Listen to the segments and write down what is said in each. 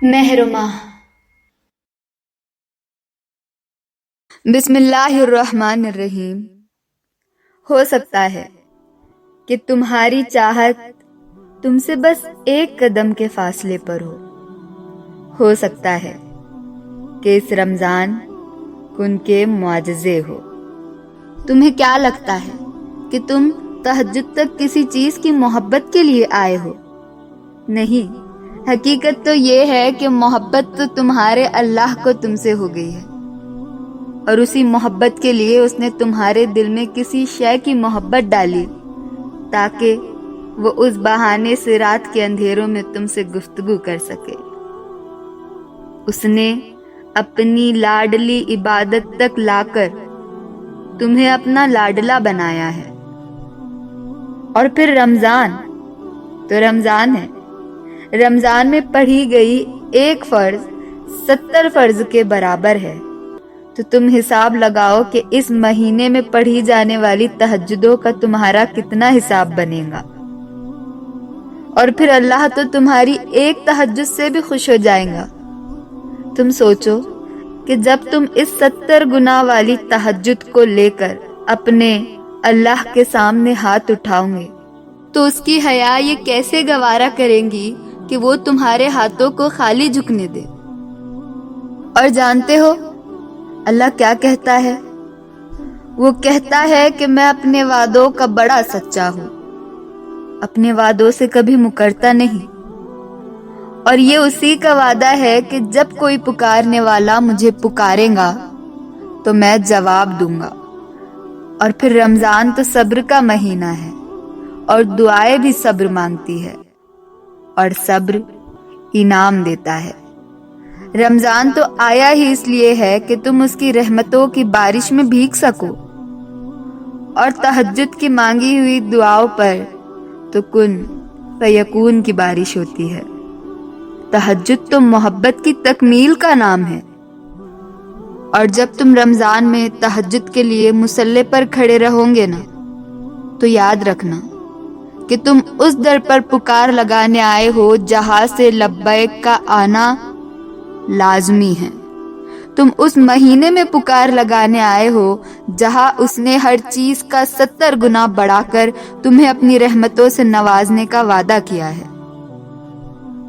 محرمہ۔ بسم اللہ الرحمن الرحیم۔ ہو سکتا ہے کہ تمہاری چاہت تم سے بس ایک قدم کے فاصلے پر ہو سکتا ہے کہ اس رمضان کن کے معجزے ہو۔ تمہیں کیا لگتا ہے کہ تم تہجد تک کسی چیز کی محبت کے لیے آئے ہو؟ نہیں، حقیقت تو یہ ہے کہ محبت تو تمہارے اللہ کو تم سے ہو گئی ہے، اور اسی محبت کے لیے اس نے تمہارے دل میں کسی شے کی محبت ڈالی تاکہ وہ اس بہانے سے رات کے اندھیروں میں تم سے گفتگو کر سکے۔ اس نے اپنی لاڈلی عبادت تک لا کر تمہیں اپنا لاڈلا بنایا ہے۔ اور پھر رمضان تو رمضان ہے۔ رمضان میں پڑھی گئی ایک فرض 70 فرض کے برابر ہے، تو تم حساب لگاؤ کہ اس مہینے میں پڑھی جانے والی تہجدوں کا تمہارا کتنا حساب بنے گا۔ اور پھر اللہ تو تمہاری ایک تہجد سے بھی خوش ہو جائے گا۔ تم سوچو کہ جب تم اس 70 گنا والی تہجد کو لے کر اپنے اللہ کے سامنے ہاتھ اٹھاؤ گے تو اس کی حیا یہ کیسے گوارا کریں گی کہ وہ تمہارے ہاتھوں کو خالی جھکنے دے۔ اور جانتے ہو اللہ کیا کہتا ہے؟ وہ کہتا ہے کہ میں اپنے وعدوں کا بڑا سچا ہوں، اپنے وعدوں سے کبھی مکرتا نہیں، اور یہ اسی کا وعدہ ہے کہ جب کوئی پکارنے والا مجھے پکارے گا تو میں جواب دوں گا۔ اور پھر رمضان تو صبر کا مہینہ ہے، اور دعائیں بھی صبر مانگتی ہے، اور صبر انعام دیتا ہے۔ رمضان تو آیا ہی اس لیے ہے کہ تم اس کی رحمتوں کی بارش میں بھیگ سکو، اور تہجد کی مانگی ہوئی دعاؤں پر تو کن فیکون کی بارش ہوتی ہے۔ تہجد تو محبت کی تکمیل کا نام ہے۔ اور جب تم رمضان میں تہجد کے لیے مصلی پر کھڑے رہو گے نا، تو یاد رکھنا کہ تم اس در پر پکار لگانے آئے ہو جہاں سے لبیک کا آنا لازمی ہے۔ تم اس مہینے میں پکار لگانے آئے ہو جہاں اس نے ہر چیز کا 70 گنا بڑھا کر تمہیں اپنی رحمتوں سے نوازنے کا وعدہ کیا ہے۔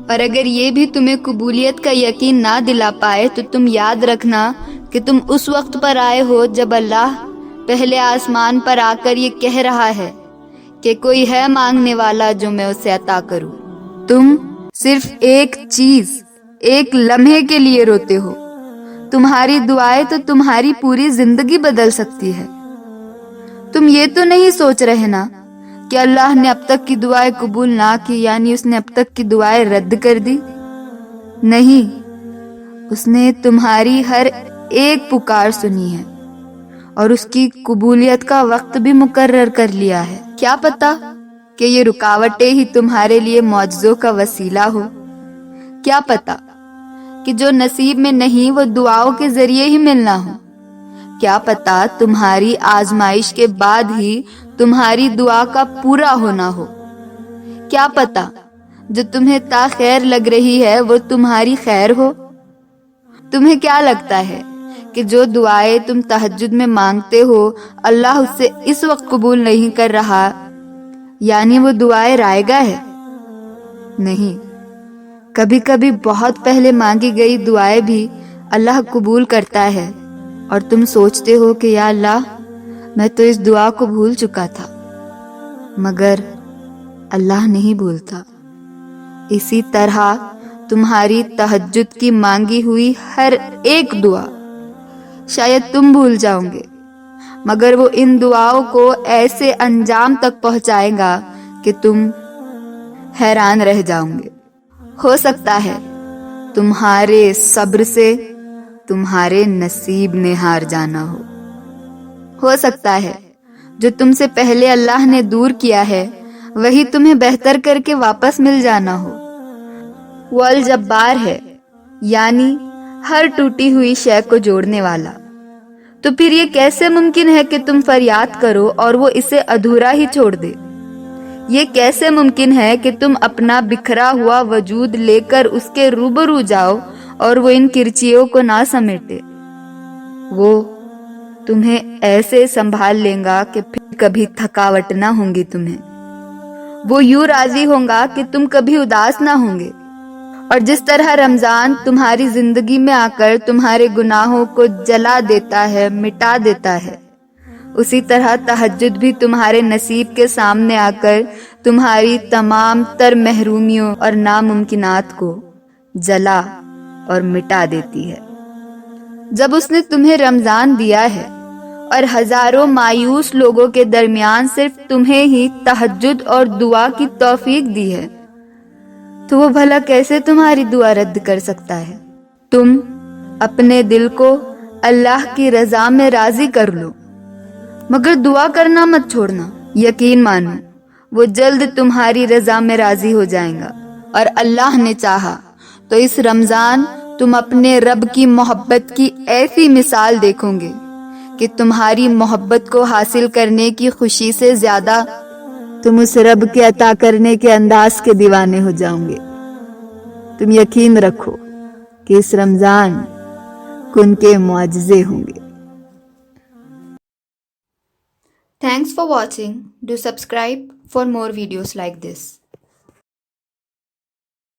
اور اگر یہ بھی تمہیں قبولیت کا یقین نہ دلا پائے تو تم یاد رکھنا کہ تم اس وقت پر آئے ہو جب اللہ پہلے آسمان پر آ کر یہ کہہ رہا ہے کہ کوئی ہے مانگنے والا جو میں اسے عطا کروں۔ تم صرف ایک چیز، ایک لمحے کے لیے روتے ہو، تمہاری دعائیں تو تمہاری پوری زندگی بدل سکتی ہے۔ تم یہ تو نہیں سوچ رہے نا کہ اللہ نے اب تک کی دعائیں قبول نہ کی، یعنی اس نے اب تک کی دعائیں رد کر دی؟ نہیں، اس نے تمہاری ہر ایک پکار سنی ہے، اور اس کی قبولیت کا وقت بھی مقرر کر لیا ہے۔ کیا پتا کہ یہ رکاوٹیں ہی تمہارے لیے معجزوں کا وسیلہ ہو؟ کیا پتا کہ جو نصیب میں نہیں وہ دعاؤں کے ذریعے ہی ملنا ہو؟ کیا پتا تمہاری آزمائش کے بعد ہی تمہاری دعا کا پورا ہونا ہو؟ کیا پتا جو تمہیں تاخیر لگ رہی ہے وہ تمہاری خیر ہو؟ تمہیں کیا لگتا ہے کہ جو دعائیں تم تہجد میں مانگتے ہو اللہ اس سے اس وقت قبول نہیں کر رہا، یعنی وہ دعائیں رائگاں ہے؟ نہیں، کبھی کبھی بہت پہلے مانگی گئی دعائیں بھی اللہ قبول کرتا ہے، اور تم سوچتے ہو کہ یا اللہ میں تو اس دعا کو بھول چکا تھا، مگر اللہ نہیں بھولتا۔ اسی طرح تمہاری تہجد کی مانگی ہوئی ہر ایک دعا شاید تم بھول جاؤ گے، مگر وہ ان دعاؤں کو ایسے انجام تک پہنچائے گا کہ تم حیران رہ جاؤ گے۔ ہو سکتا ہے تمہارے صبر سے تمہارے نصیب نے ہار جانا ہو سکتا ہے جو تم سے پہلے اللہ نے دور کیا ہے وہی تمہیں بہتر کر کے واپس مل جانا ہو۔ وہ الجبار ہے، یعنی ہر ٹوٹی ہوئی شے کو جوڑنے والا۔ تو پھر یہ کیسے ممکن ہے کہ تم فریاد کرو اور وہ اسے ادھورا ہی چھوڑ دے؟ یہ کیسے ممکن ہے کہ تم اپنا بکھرا ہوا وجود لے کر اس کے روبرو جاؤ اور وہ ان کرچیوں کو نہ سمیٹے؟ وہ تمہیں ایسے سنبھال لیں گا کہ پھر کبھی تھکاوٹ نہ ہوں گی تمہیں. وہ یوں راضی ہوں گا کہ تم کبھی اداس نہ ہوں گے. اور جس طرح رمضان تمہاری زندگی میں آ کر تمہارے گناہوں کو جلا دیتا ہے، مٹا دیتا ہے، اسی طرح تہجد بھی تمہارے نصیب کے سامنے آ کر تمہاری تمام تر محرومیوں اور ناممکنات کو جلا اور مٹا دیتی ہے. جب اس نے تمہیں رمضان دیا ہے اور ہزاروں مایوس لوگوں کے درمیان صرف تمہیں ہی تہجد اور دعا کی توفیق دی ہے، تو وہ بھلا کیسے تمہاری دعا رد کر سکتا ہے؟ تم اپنے دل کو اللہ کی رضا میں راضی کر لو، مگر دعا کرنا مت چھوڑنا. یقین مانو وہ جلد تمہاری رضا میں راضی ہو جائیں گا. اور اللہ نے چاہا تو اس رمضان تم اپنے رب کی محبت کی ایسی مثال دیکھو گے کہ تمہاری محبت کو حاصل کرنے کی خوشی سے زیادہ تم اس رب کے عطا کرنے کے انداز کے دیوانے ہو جاؤ گے. تم یقین رکھو کہ اس رمضان کن کے معجزے ہوں گے. Thanks for watching. Do subscribe for more videos like this.